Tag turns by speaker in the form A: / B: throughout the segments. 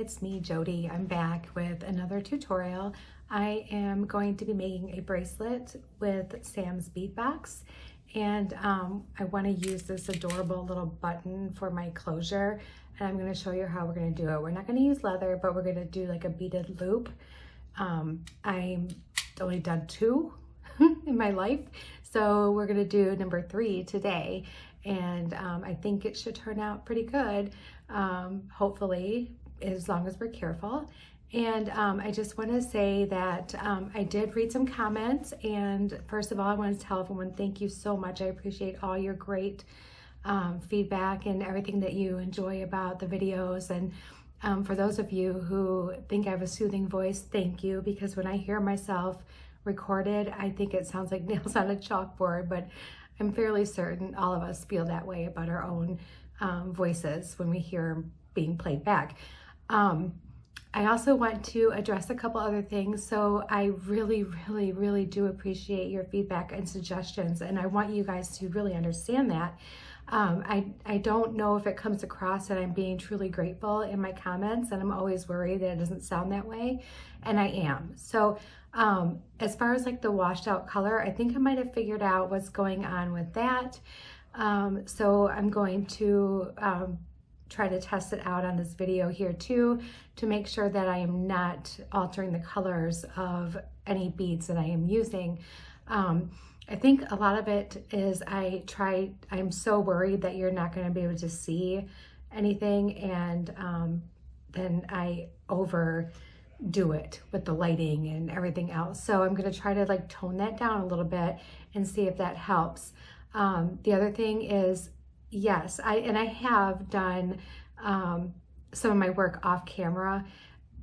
A: it's me, Jody. I'm back with another tutorial. I am going to be making a bracelet with Sam's bead box, and I want to use this adorable little button for my closure, and I'm going to show you how we're going to do it. We're not going to use leather, but we're going to do like a beaded loop. I'm only done 2 in my life, so we're going to do number 3 today, and I think it should turn out pretty good, hopefully, as long as we're careful. And I just want to say that I did read some comments, and first of all, I want to tell everyone thank you so much. I appreciate all your great feedback and everything that you enjoy about the videos. And for those of you who think I have a soothing voice, thank you, because when I hear myself recorded, I think it sounds like nails on a chalkboard, but I'm fairly certain all of us feel that way about our own voices when we hear being played back. I also want to address a couple other things. So I really do appreciate your feedback and suggestions, and I want you guys to really understand that. I don't know if it comes across that I'm being truly grateful in my comments, and I'm always worried that it doesn't sound that way, and I am. So as far as like the washed out color, I think I might have figured out what's going on with that. So I'm going to try to test it out on this video here too, to make sure that I am not altering the colors of any beads that I am using. I think a lot of it is I'm so worried that you're not going to be able to see anything, and then I overdo it with the lighting and everything else. So I'm going to try to like tone that down a little bit and see if that helps. The other thing is, yes, I have done some of my work off camera.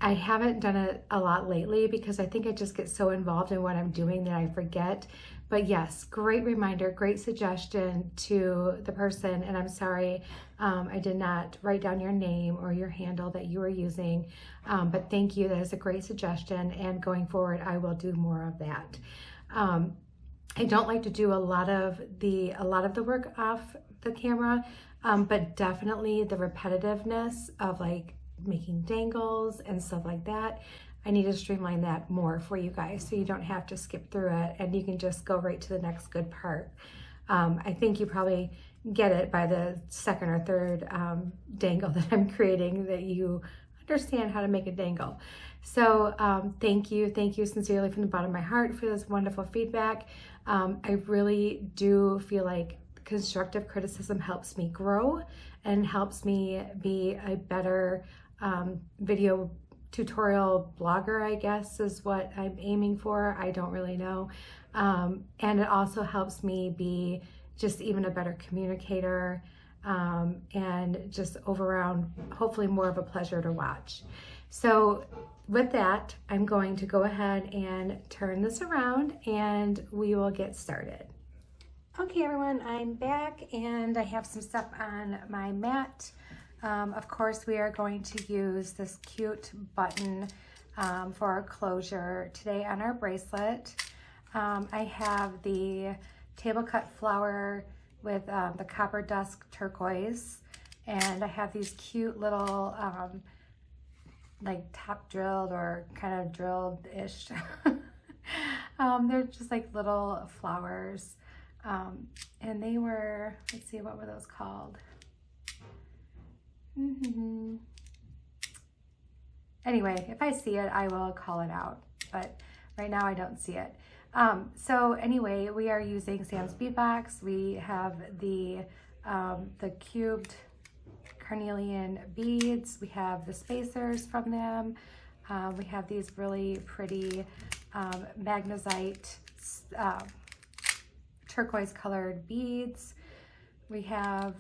A: I haven't done it a lot lately because I think I just get so involved in what I'm doing that I forget. But yes, great reminder, great suggestion to the person. And I'm sorry, I did not write down your name or your handle that you were using. But thank you, that is a great suggestion. And going forward, I will do more of that. I don't like to do a lot of the work off the camera, but definitely the repetitiveness of like making dangles and stuff like that, I need to streamline that more for you guys, so you don't have to skip through it and you can just go right to the next good part. I think you probably get it by the second or third dangle that I'm creating, that you understand how to make a dangle. So thank you sincerely from the bottom of my heart for this wonderful feedback. I really do feel like constructive criticism helps me grow and helps me be a better video tutorial blogger, I guess is what I'm aiming for. I don't really know. And it also helps me be just even a better communicator, and just overall, hopefully more of a pleasure to watch. So with that, I'm going to go ahead and turn this around and we will get started. Okay everyone, I'm back and I have some stuff on my mat. Of course, we are going to use this cute button for our closure today on our bracelet. I have the table cut flower with the copper dusk turquoise, and I have these cute little like top drilled or kind of drilled-ish. They're just like little flowers. And they were, let's see, what were those called? Anyway, if I see it, I will call it out, but right now I don't see it. So anyway, we are using Sam's bead box. We have the cubed carnelian beads. We have the spacers from them. We have these really pretty magnesite turquoise colored beads. We have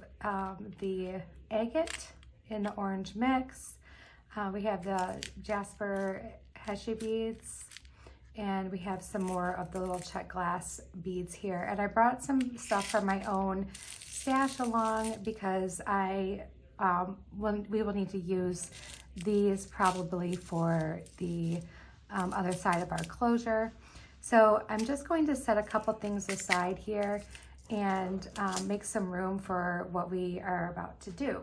A: the agate in the orange mix. We have the jasper heshe beads, and we have some more of the little check glass beads here. And I brought some stuff from my own stash along because we will need to use these probably for the other side of our closure. So I'm just going to set a couple things aside here and make some room for what we are about to do.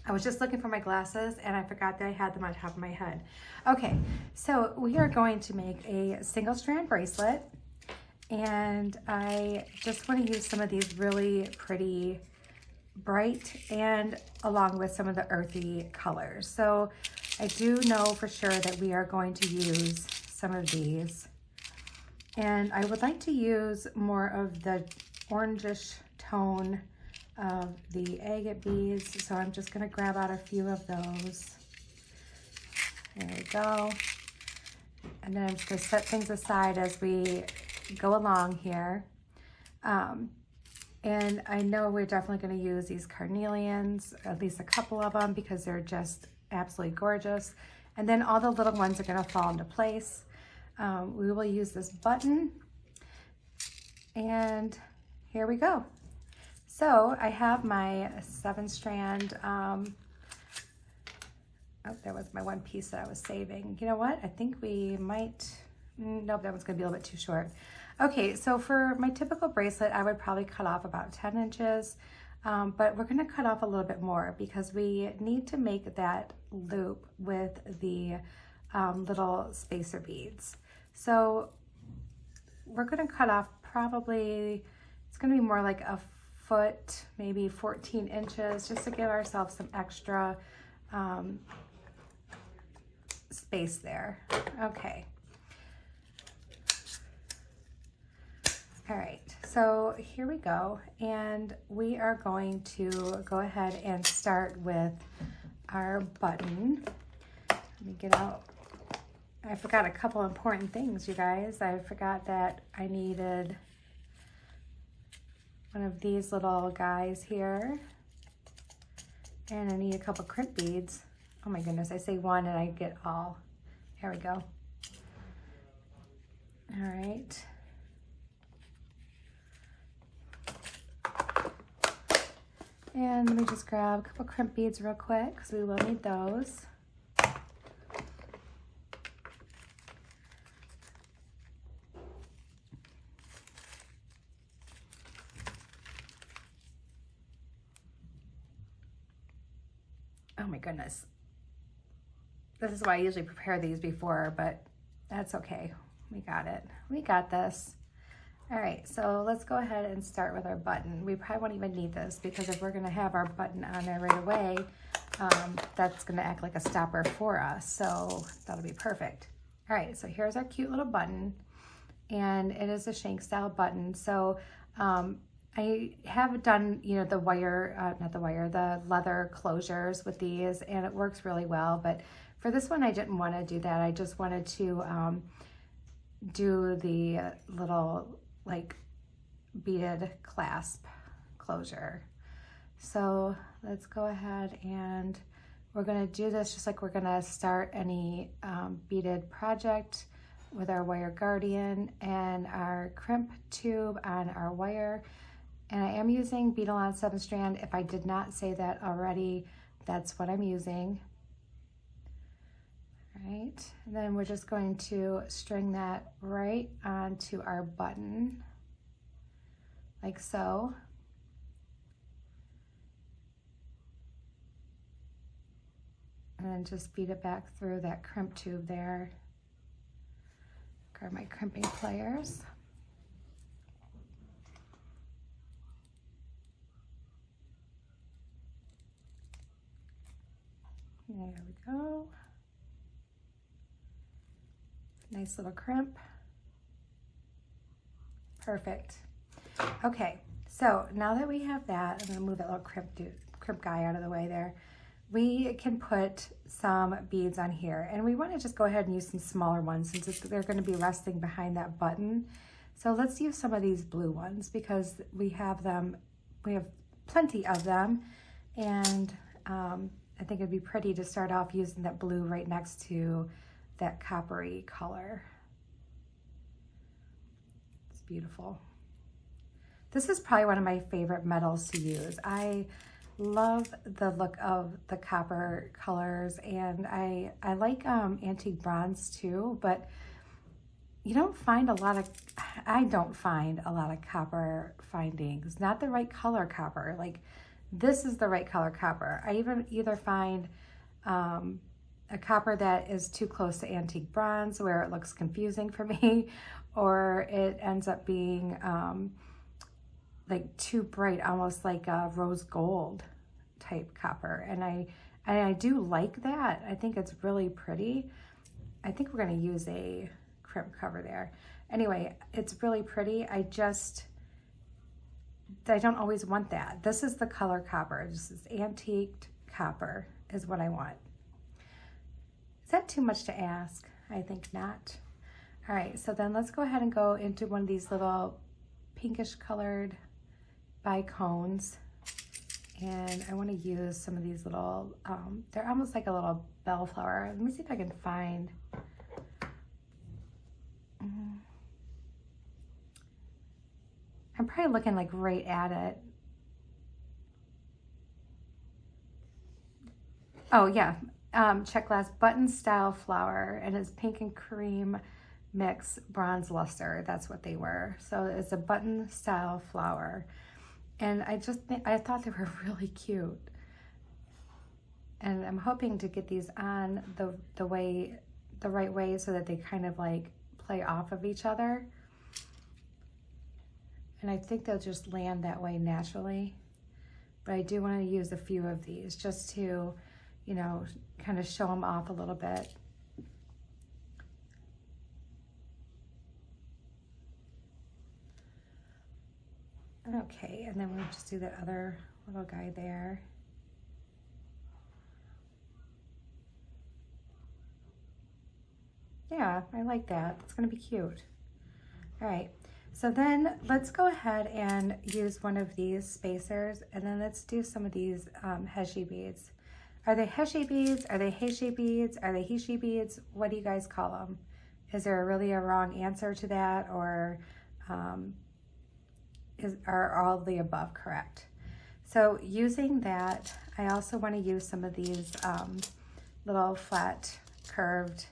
A: I was just looking for my glasses and I forgot that I had them on top of my head. Okay, so we are going to make a single strand bracelet, and I just want to use some of these really pretty bright and along with some of the earthy colors. So I do know for sure that we are going to use some of these, and I would like to use more of the orangish tone of the agate beads, so I'm just going to grab out a few of those. There we go. And then I'm just going to set things aside as we go along here. And I know we're definitely going to use these carnelians, at least a couple of them, because they're just absolutely gorgeous. And then all the little ones are going to fall into place. We will use this button, and here we go. So I have my 7-strand, oh, there was my one piece that I was saving. You know what? I think we might, nope, that one's gonna be a little bit too short. Okay, so for my typical bracelet, I would probably cut off about 10 inches, but we're gonna cut off a little bit more because we need to make that loop with the little spacer beads. So we're gonna cut off probably, it's gonna be more like a foot, maybe 14 inches, just to give ourselves some extra space there. Okay. All right, so here we go. And we are going to go ahead and start with our button. Let me get out. I forgot a couple important things, you guys. I forgot that I needed one of these little guys here, and I need a couple crimp beads. Oh my goodness, I say one and I get all. Here we go. All right. And let me just grab a couple crimp beads real quick because we will need those. Oh my goodness. This is why I usually prepare these before, but that's okay. We got it. We got this. All right, so let's go ahead and start with our button. We probably won't even need this because if we're gonna have our button on there right away, that's gonna act like a stopper for us. So that'll be perfect. All right, so here's our cute little button, and it is a shank style button. So I have done, you know, the wire, not the wire, the leather closures with these, and it works really well. But for this one, I didn't want to do that. I just wanted to do the little like beaded clasp closure. So let's go ahead and we're going to do this just like we're going to start any beaded project with our wire guardian and our crimp tube on our wire. And I am using Beadalon 7-strand. If I did not say that already, that's what I'm using. All right, and then we're just going to string that right onto our button, like so. And then just bead it back through that crimp tube there. Grab my crimping pliers. There we go. Nice little crimp. Perfect. Okay, so now that we have that, I'm gonna move that little crimp guy out of the way there. We can put some beads on here, and we wanna just go ahead and use some smaller ones since they're gonna be resting behind that button. So let's use some of these blue ones because we have them, we have plenty of them, and I think it'd be pretty to start off using that blue right next to that coppery color. It's beautiful. This is probably one of my favorite metals to use. I love the look of the copper colors, and I like antique bronze too, but you don't find a lot of, I don't find a lot of copper findings, not the right color copper. Like This is the right color copper. I even either find a copper that is too close to antique bronze where it looks confusing for me, or it ends up being like too bright, almost like a rose gold type copper. And I do like that. I think it's really pretty. I think we're going to use a crimp cover there. Anyway, it's really pretty. I don't always want that. This is the color copper. This is antiqued copper is what I want. Is that too much to ask? I think not. All right, so then let's go ahead and go into one of these little pinkish colored bicones. And I want to use some of these little, they're almost like a little bellflower. Let me see if I can find. I'm probably looking like right at it. Oh yeah, check glass button style flower, and it's pink and cream mix bronze luster. That's what they were. So it's a button style flower. And I thought they were really cute. And I'm hoping to get these on the right way so that they kind of like play off of each other. And I think they'll just land that way naturally. But I do want to use a few of these just to, you know, kind of show them off a little bit. Okay, and then we'll just do that other little guy there. Yeah, I like that. It's gonna be cute. All right, so then let's go ahead and use one of these spacers, and then let's do some of these Heshi beads. Are they Heshi beads? Are they Heishi beads? Are they Heishi beads? What do you guys call them? Is there really a wrong answer to that, or are all of the above correct? So using that, I also want to use some of these little flat curved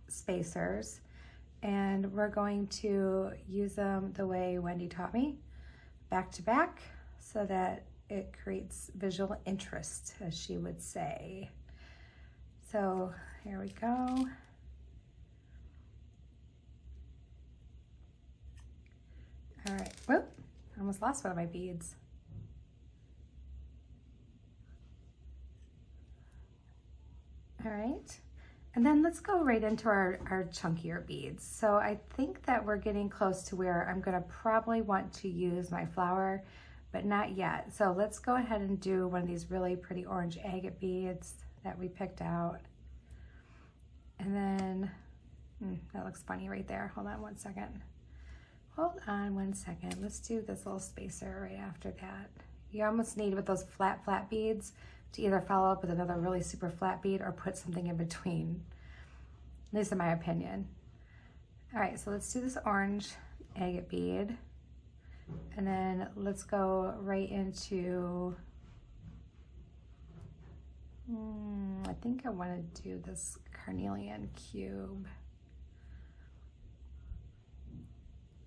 A: spacers, and we're going to use them the way Wendy taught me, back to back, so that it creates visual interest, as she would say. So here we go. All right, whoop, I almost lost one of my beads. All right, and then let's go right into our chunkier beads. So I think that we're getting close to where I'm gonna probably want to use my flower, but not yet. So let's go ahead and do one of these really pretty orange agate beads that we picked out. And then, that looks funny right there. Hold on one second. Hold on one second. Let's do this little spacer right after that. You almost need, with those flat beads, to either follow up with another really super flat bead or put something in between, at least in my opinion. All right, so let's do this orange agate bead. And then let's go right into, I think I want to do this carnelian cube.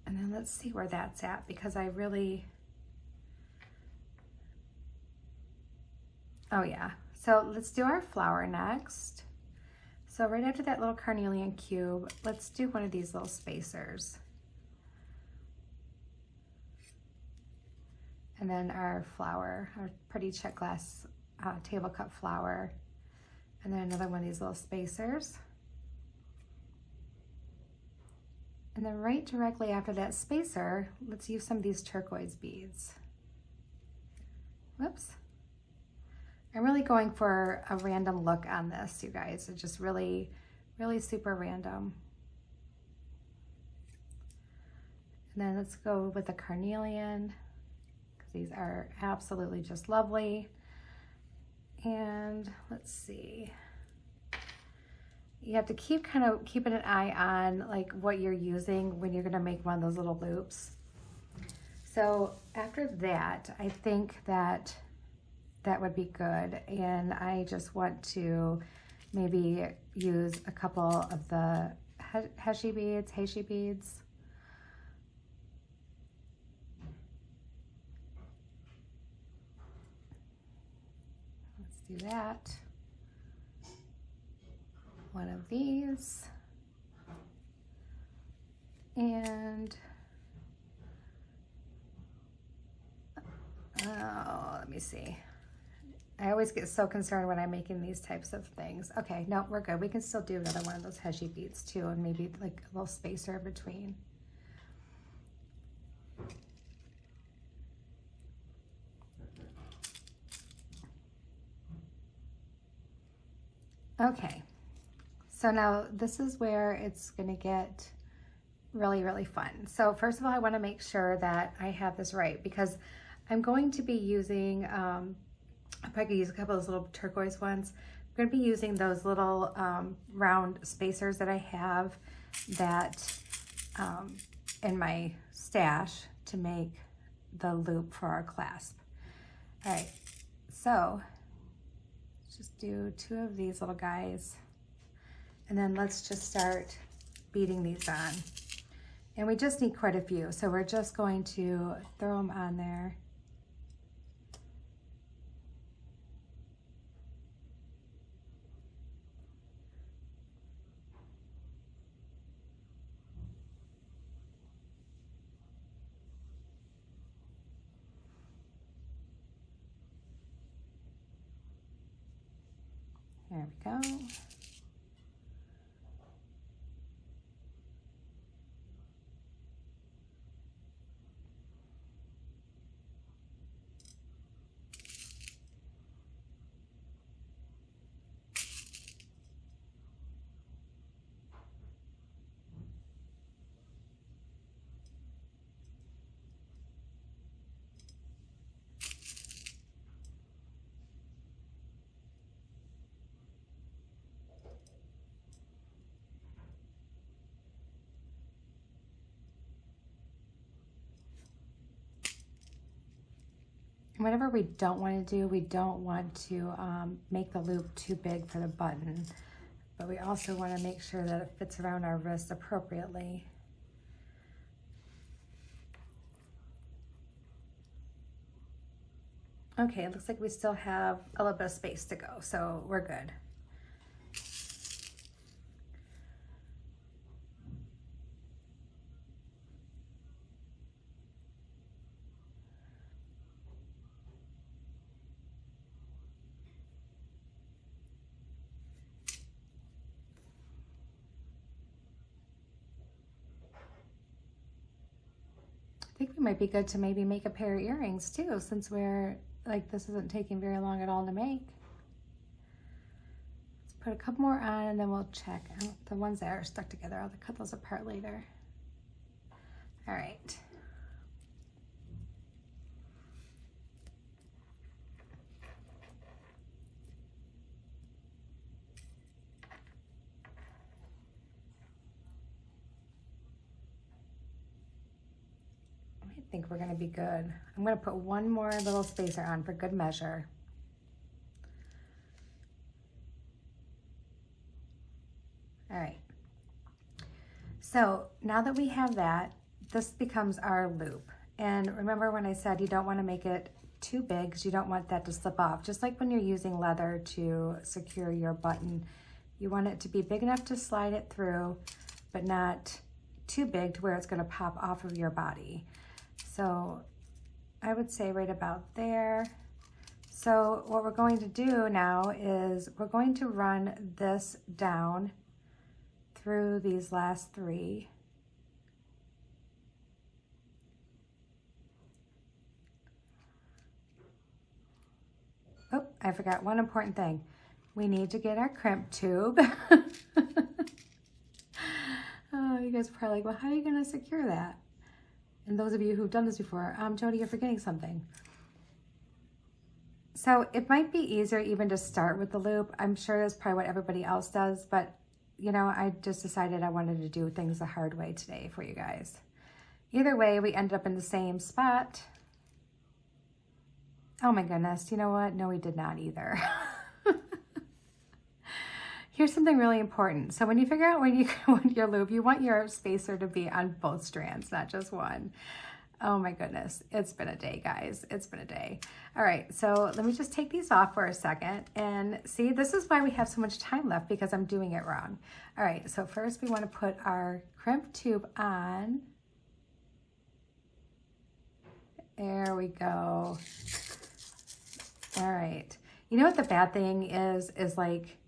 A: And then let's see where that's at, because I really, oh yeah. So let's do our flower next. So right after that little carnelian cube, let's do one of these little spacers. And then our flower, our pretty check glass table cut flower. And then another one of these little spacers. And then right directly after that spacer, let's use some of these turquoise beads. Whoops. I'm really going for a random look on this, you guys. It's just really, really super random. And then let's go with the carnelian, because these are absolutely just lovely. And let's see. You have to keep kind of keeping an eye on like what you're using when you're gonna make one of those little loops. So after that, I think that that would be good. And I just want to maybe use a couple of the Heishi beads. do that. One of these. And oh, let me see. I always get so concerned when I'm making these types of things. Okay, no, we're good. We can still do another one of those heshy beads too, and maybe like a little spacer in between. Okay, so now this is where it's gonna get really, really fun. So first of all, I wanna make sure that I have this right, because I'm going to be using, if I could use a couple of those little turquoise ones, I'm gonna be using those little round spacers that I have that in my stash to make the loop for our clasp. All right, so just do 2 of these little guys, and then let's just start beading these on. And we just need quite a few, so we're just going to throw them on there. There we go. Whatever we don't want to do, we don't want to make the loop too big for the button, but we also want to make sure that it fits around our wrist appropriately. Okay, it looks like we still have a little bit of space to go, so we're good. I think we might be good to maybe make a pair of earrings too, since we're like, this isn't taking very long at all to make. Let's put a couple more on and then we'll check. The ones that are stuck together, I'll cut those apart later. All right. I think we're gonna be good. I'm gonna put one more little spacer on for good measure. All right. So now that we have that, this becomes our loop. And remember when I said you don't wanna make it too big because you don't want that to slip off. Just like when you're using leather to secure your button, you want it to be big enough to slide it through, but not too big to where it's gonna pop off of your body. So I would say right about there. So what we're going to do now is we're going to run this down through these last 3. Oh, I forgot one important thing. We need to get our crimp tube. Oh, you guys are probably like, well, how are you gonna secure that? And those of you who've done this before, Jody, you're forgetting something. So it might be easier even to start with the loop. I'm sure that's probably what everybody else does, but you know, I just decided I wanted to do things the hard way today for you guys. Either way, we ended up in the same spot. Oh my goodness, you know what? No, we did not either. Here's something really important. So when you figure out when you want your loop, you want your spacer to be on both strands, not just one. Oh my goodness, it's been a day, guys. It's been a day. All right, so let me just take these off for a second and see, this is why we have so much time left, because I'm doing it wrong. All right, so first we want to put our crimp tube on. There we go. All right. You know what the bad thing is like,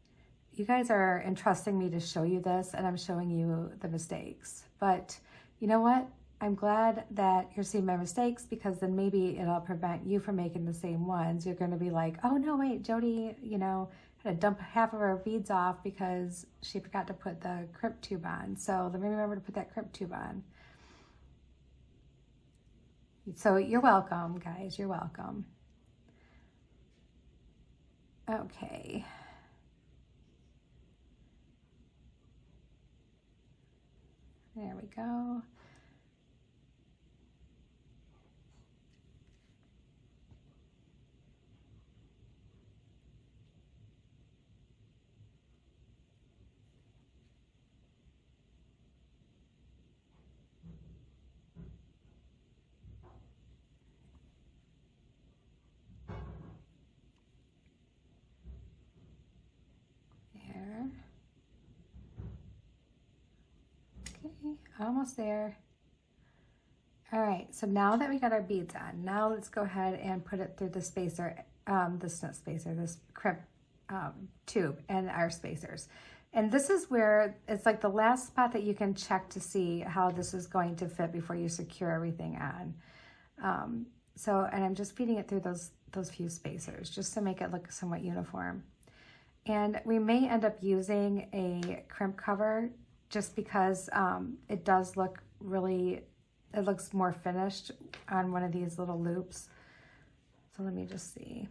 A: you guys are entrusting me to show you this and I'm showing you the mistakes. But you know what? I'm glad that you're seeing my mistakes, because then maybe it'll prevent you from making the same ones. You're going to be like, oh no, wait, Jody, you know, had to dump half of her beads off because she forgot to put the crimp tube on. So let me remember to put that crimp tube on. So you're welcome, guys. You're welcome. Okay. There we go. There. Okay, almost there. All right, so now that we got our beads on, now let's go ahead and put it through the spacer, this crimp tube and our spacers. And this is where it's like the last spot that you can check to see how this is going to fit before you secure everything on. And I'm just feeding it through those few spacers just to make it look somewhat uniform. And we may end up using a crimp cover just because it does look really, it looks more finished on one of these little loops. So let me just see.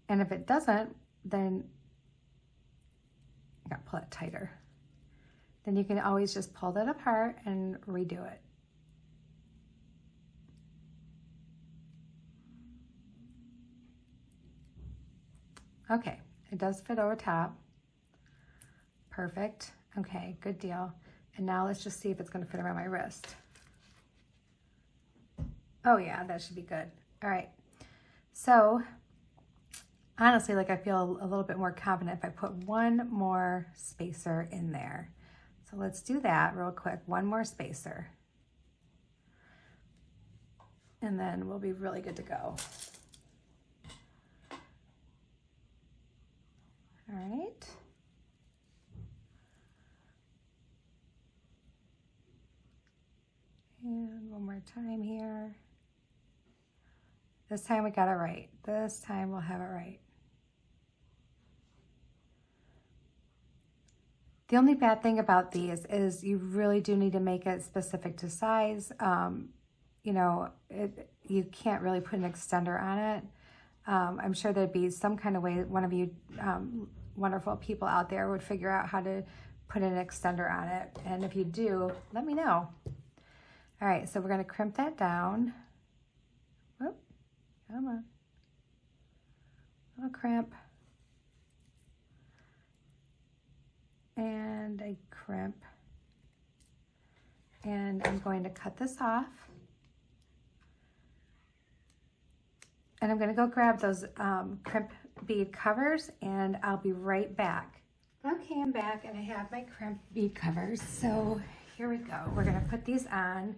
A: And if it doesn't, then I gotta pull it tighter. Then you can always just pull that apart and redo it. Okay, it does fit over top. Perfect. Okay, good deal. And now let's just see if it's gonna fit around my wrist. Oh yeah, that should be good. All right. So honestly, like I feel a little bit more confident if I put one more spacer in there. So let's do that real quick. One more spacer. And then we'll be really good to go. All right. And one more time here. This time we got it right. This time we'll have it right. The only bad thing about these is you really do need to make it specific to size. You know, you can't really put an extender on it. I'm sure there'd be some kind of way that one of you wonderful people out there would figure out how to put an extender on it. And if you do, let me know. All right, so we're gonna crimp that down. Whoop, come on. Little crimp. And a crimp. And I'm going to cut this off. And I'm gonna go grab those crimp bead covers and I'll be right back. Okay, I'm back and I have my crimp bead covers. So here we go. We're gonna put these on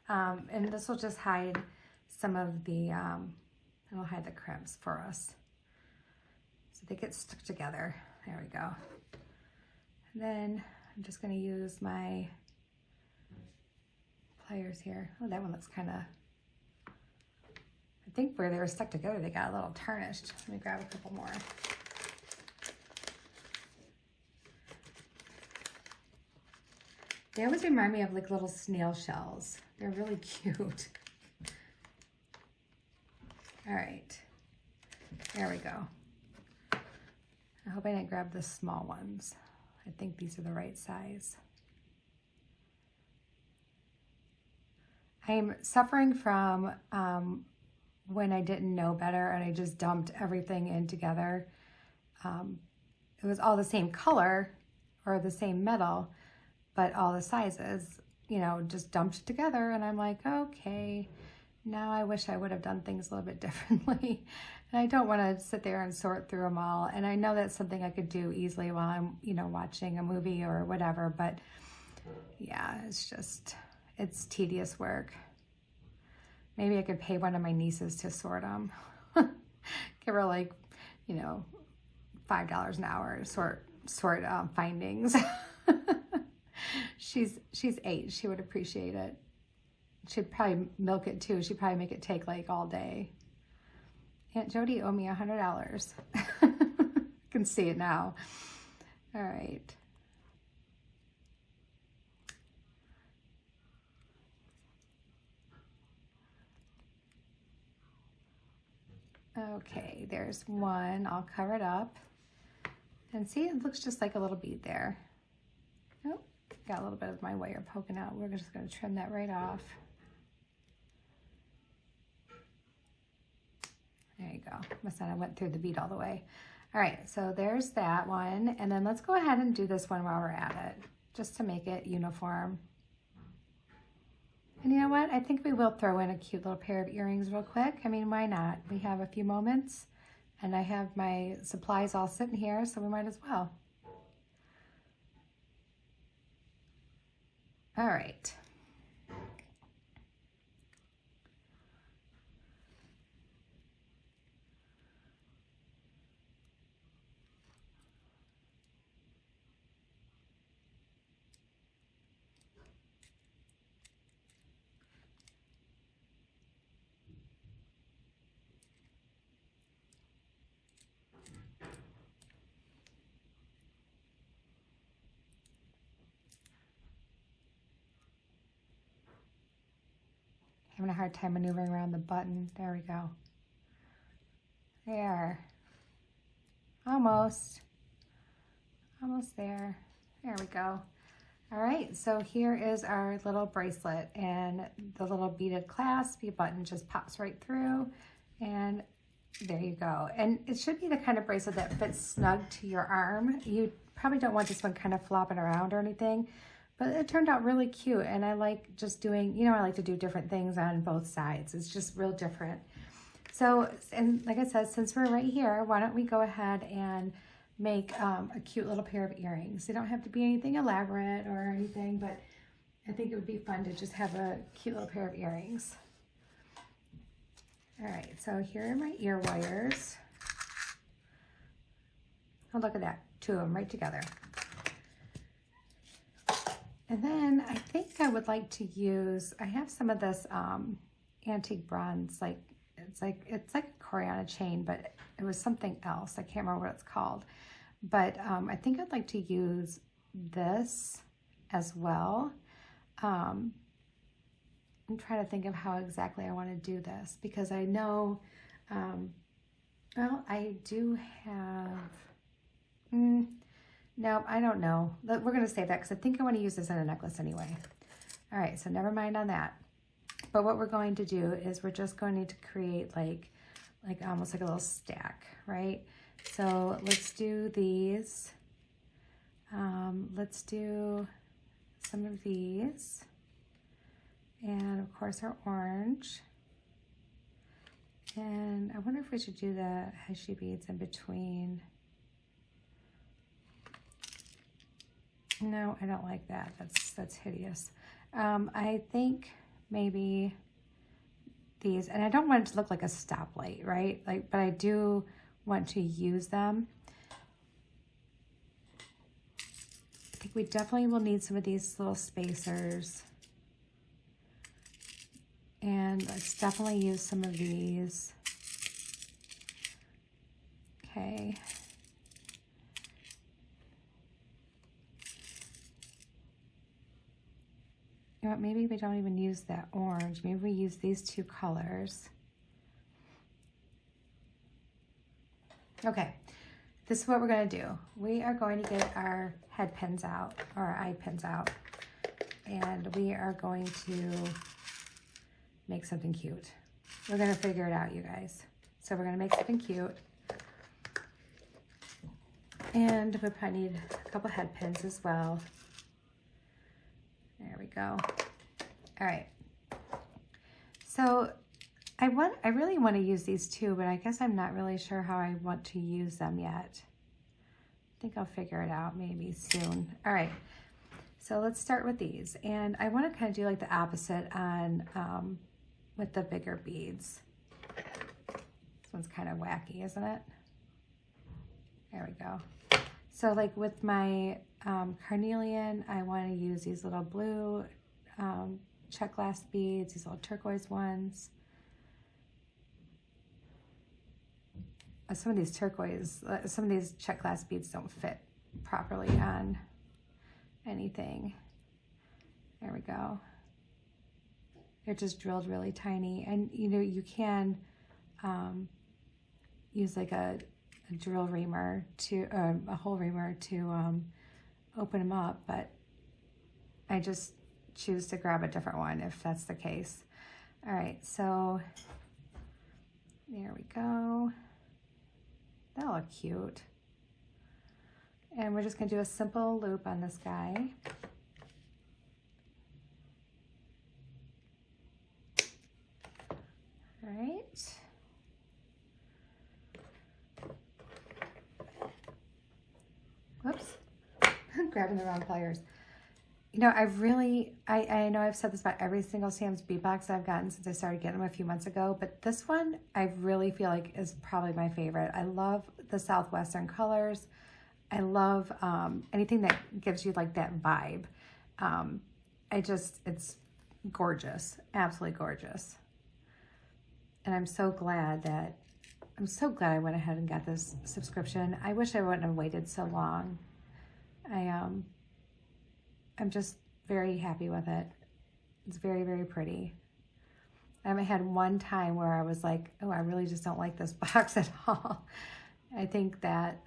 A: and this will just hide some of the, it'll hide the crimps for us. So they get stuck together. There we go. And then I'm just gonna use my pliers here. Oh, that one looks kind of, I think where they were stuck together, they got a little tarnished. Let me grab a couple more. They always remind me of like little snail shells. They're really cute. All right, there we go. I hope I didn't grab the small ones. I think these are the right size. I'm suffering from when I didn't know better and I just dumped everything in together. It was all the same color, or the same metal, but all the sizes, you know, just dumped together. And I'm like, okay, now I wish I would have done things a little bit differently. And I don't want to sit there and sort through them all. And I know that's something I could do easily while I'm, you know, watching a movie or whatever. But yeah, it's tedious work. Maybe I could pay one of my nieces to sort them. Give her like, you know, $5 an hour to sort findings. She's 8. She would appreciate it. She'd probably milk it too. She'd probably make it take like all day. Aunt Jody owe me $100. I can see it now. All right. Okay, there's one. I'll cover it up. And see, it looks just like a little bead there. Oh, got a little bit of my wire poking out. We're just going to trim that right off. There you go. Must not have went through the bead all the way. All right, so there's that one. And then let's go ahead and do this one while we're at it, just to make it uniform. And you know what? I think we will throw in a cute little pair of earrings real quick. I mean, why not? We have a few moments, and I have my supplies all sitting here, so we might as well. All right. Having a hard time maneuvering around the button. There we go. There. Almost there. There we go. All right, so here is our little bracelet, and the little beaded clasp button just pops right through, and there you go. And it should be the kind of bracelet that fits snug to your arm. You probably don't want this one kind of flopping around or anything, but it turned out really cute. And I like just doing, you know, I like to do different things on both sides. It's just real different. So, and like I said, since we're right here, why don't we go ahead and make a cute little pair of earrings. They don't have to be anything elaborate or anything, but I think it would be fun to just have a cute little pair of earrings. All right, so here are my ear wires. Oh, look at that, 2 of them right together. And then I think I would like to use, I have some of this antique bronze, like it's like a Coriana chain, but it was something else. I can't remember what it's called. But I think I'd like to use this as well. I'm trying to think of how exactly I want to do this, because I know, well, I do have, no, I don't know. We're going to save that because I think I want to use this in a necklace anyway. All right, so never mind on that. But what we're going to do is we're just going to create like almost like a little stack, right? So let's do these. Let's do some of these. And of course our orange. And I wonder if we should do the heshy beads in between. No, I don't like that. That's hideous. I think maybe these, and I don't want it to look like a stoplight, right? Like, but I do want to use them. I think we definitely will need some of these little spacers. And let's definitely use some of these. Okay. You know what, maybe we don't even use that orange. Maybe we use these 2 colors. Okay, this is what we're going to do. We are going to get our head pins out, or our eye pins out, and we are going to make something cute. We're going to figure it out, you guys. So we're going to make something cute. And we probably need a couple head pins as well. There we go. All right. So I really want to use these too, but I guess I'm not really sure how I want to use them yet. I think I'll figure it out maybe soon. All right. So let's start with these. And I want to kind of do like the opposite on with the bigger beads. This one's kind of wacky, isn't it? There we go. So like with my carnelian, I want to use these little blue check glass beads, these little turquoise ones. Some of these check glass beads don't fit properly on anything. There we go. They're just drilled really tiny, and you know, you can use like a drill reamer to a hole reamer to open them up, but I just choose to grab a different one if that's the case. All right, so there we go. That'll look cute. And we're just gonna do a simple loop on this guy. All right. Whoops, grabbing the wrong pliers. You know, I know I've said this about every single Sam's bead box I've gotten since I started getting them a few months ago, but this one I really feel like is probably my favorite. I love the Southwestern colors. I love anything that gives you like that vibe. It's gorgeous, absolutely gorgeous. And I'm so glad I went ahead and got this subscription. I wish I wouldn't have waited so long. I'm just very happy with it. It's very, very pretty. I haven't had one time where I was like, oh, I really just don't like this box at all. I think that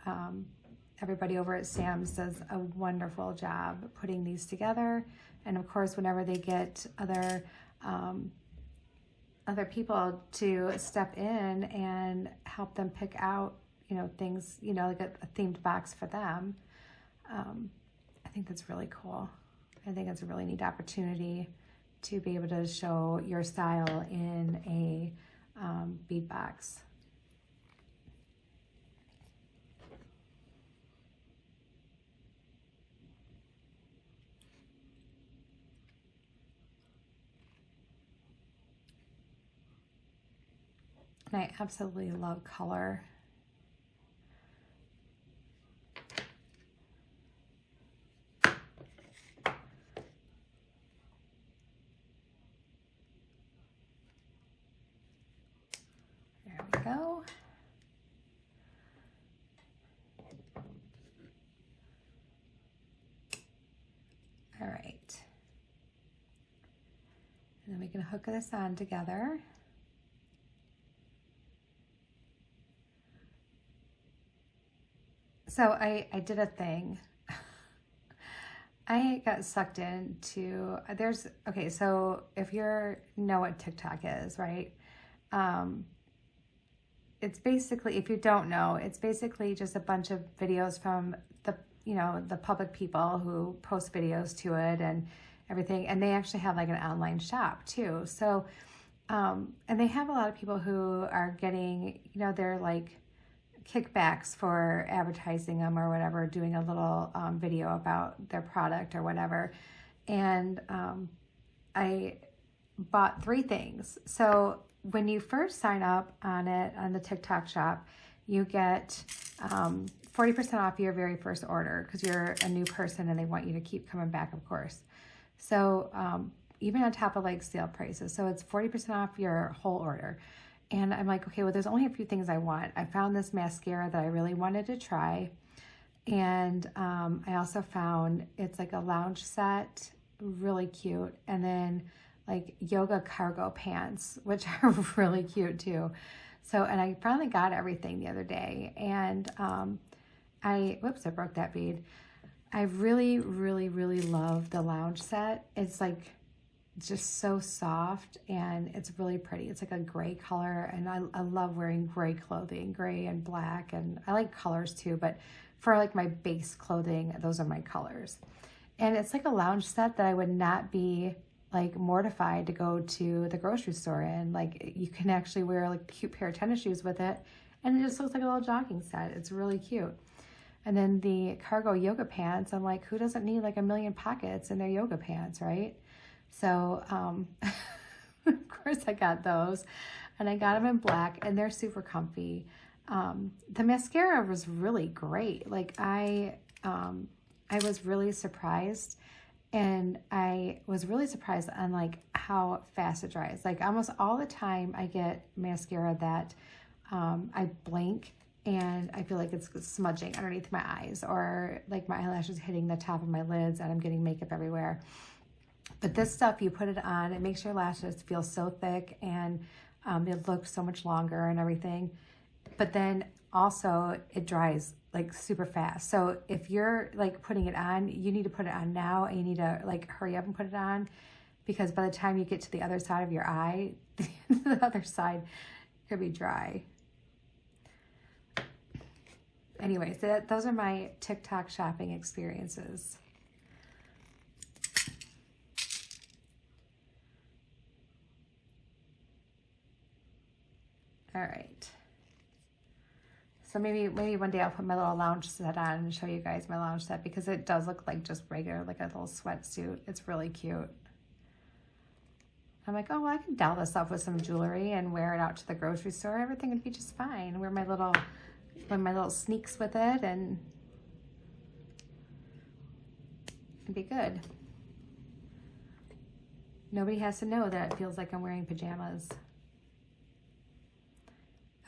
A: everybody over at Sam's does a wonderful job putting these together. And of course, whenever they get other people to step in and help them pick out, you know, things, you know, like a themed box for them, I think that's really cool. I think it's a really neat opportunity to be able to show your style in a bead box. And I absolutely love color. There we go. All right. And then we can hook this on together. So I did a thing. I got sucked into, okay, so if you know what TikTok is, right? It's basically, if you don't know, it's basically just a bunch of videos from the public people who post videos to it and everything. And they actually have like an online shop too. So, and they have a lot of people who are getting, they're like, kickbacks for advertising them or whatever, doing a little video about their product or whatever. And I bought 3 things. So when you first sign up on the TikTok shop, you get 40% off your very first order because you're a new person and they want you to keep coming back, of course. So even on top of like sale prices. So it's 40% off your whole order. And I'm like, okay, well, there's only a few things I want. I found this mascara that I really wanted to try. And I also found, it's like a lounge set, really cute. And then like yoga cargo pants, which are really cute too. So, and I finally got everything the other day. And I broke that bead. I really, really, really love the lounge set. It's like It's just so soft and it's really pretty. It's like a gray color, and I love wearing gray clothing, gray and black, and I like colors too, but for like my base clothing, those are my colors. And it's like a lounge set that I would not be like mortified to go to the grocery store in. Like you can actually wear like a cute pair of tennis shoes with it, and it just looks like a little jogging set. It's really cute. And then the cargo yoga pants, I'm like, who doesn't need like a million pockets in their yoga pants, right? So, of course I got those, and I got them in black, and they're super comfy. The mascara was really great. Like I was really surprised, and I was really surprised on like how fast it dries. Like almost all the time I get mascara that I blink and I feel like it's smudging underneath my eyes, or like my eyelashes hitting the top of my lids and I'm getting makeup everywhere. But this stuff, you put it on, it makes your lashes feel so thick, and it looks so much longer and everything. But then also it dries like super fast. So if you're like putting it on, you need to put it on now, and you need to like hurry up and put it on, because by the time you get to the other side of your eye, the other side could be dry. Anyways, those are my TikTok shopping experiences. All right. So maybe one day I'll put my little lounge set on and show you guys my lounge set, because it does look like just regular, like a little sweatsuit. It's really cute. I'm like, oh, well, I can doll this up with some jewelry and wear it out to the grocery store. Everything would be just fine. Wear my little sneaks with it, and it'd be good. Nobody has to know that it feels like I'm wearing pajamas.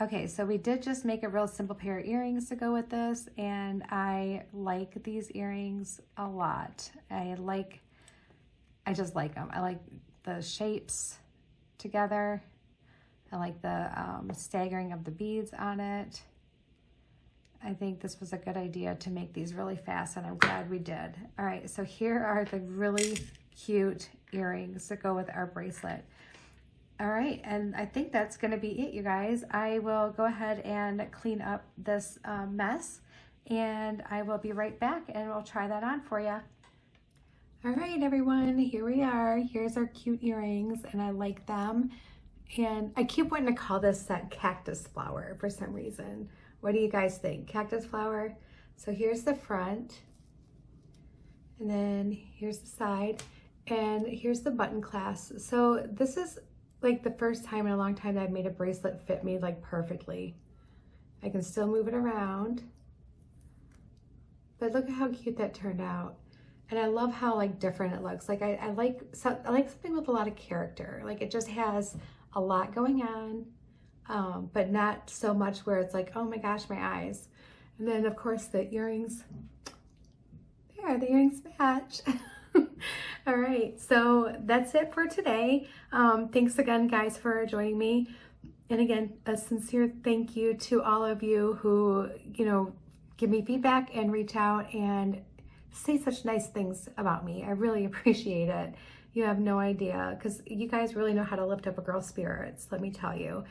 A: Okay, so we did just make a real simple pair of earrings to go with this, and I like these earrings a lot. I just like them. I like the shapes together. I like the staggering of the beads on it. I think this was a good idea to make these really fast, and I'm glad we did. All right, so here are the really cute earrings that go with our bracelet. All right, and I think that's gonna be it, you guys. I will go ahead and clean up this mess, and I will be right back, and we'll try that on for you. All right, everyone, here we are. Here's our cute earrings, and I like them. And I keep wanting to call this set Cactus Flower for some reason. What do you guys think? Cactus Flower? So here's the front, and then here's the side, and here's the button clasp. So this is like the first time in a long time that I've made a bracelet fit me like perfectly. I can still move it around, but look at how cute that turned out. And I love how like different it looks. Like I like something with a lot of character. Like it just has a lot going on, but not so much where it's like, oh my gosh, my eyes. And then of course the earrings, there, the earrings match. All right, so that's it for today. Thanks again, guys, for joining me. And again, a sincere thank you to all of you who, give me feedback and reach out and say such nice things about me. I really appreciate it. You have no idea, because you guys really know how to lift up a girl's spirits, let me tell you.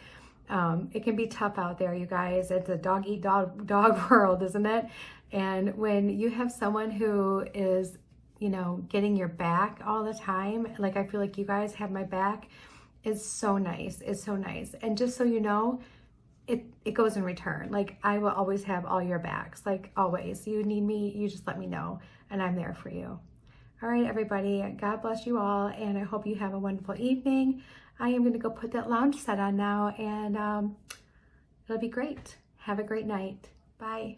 A: It can be tough out there, you guys. It's a dog-eat-dog world, isn't it? And when you have someone who is getting your back all the time, like I feel like you guys have my back, is so nice. It's so nice. And just so you know, it goes in return. Like I will always have all your backs, like always. You need me, you just let me know, and I'm there for you. All right, everybody, God bless you all, and I hope you have a wonderful evening. I am going to go put that lounge set on now, and it'll be great. Have a great night. Bye.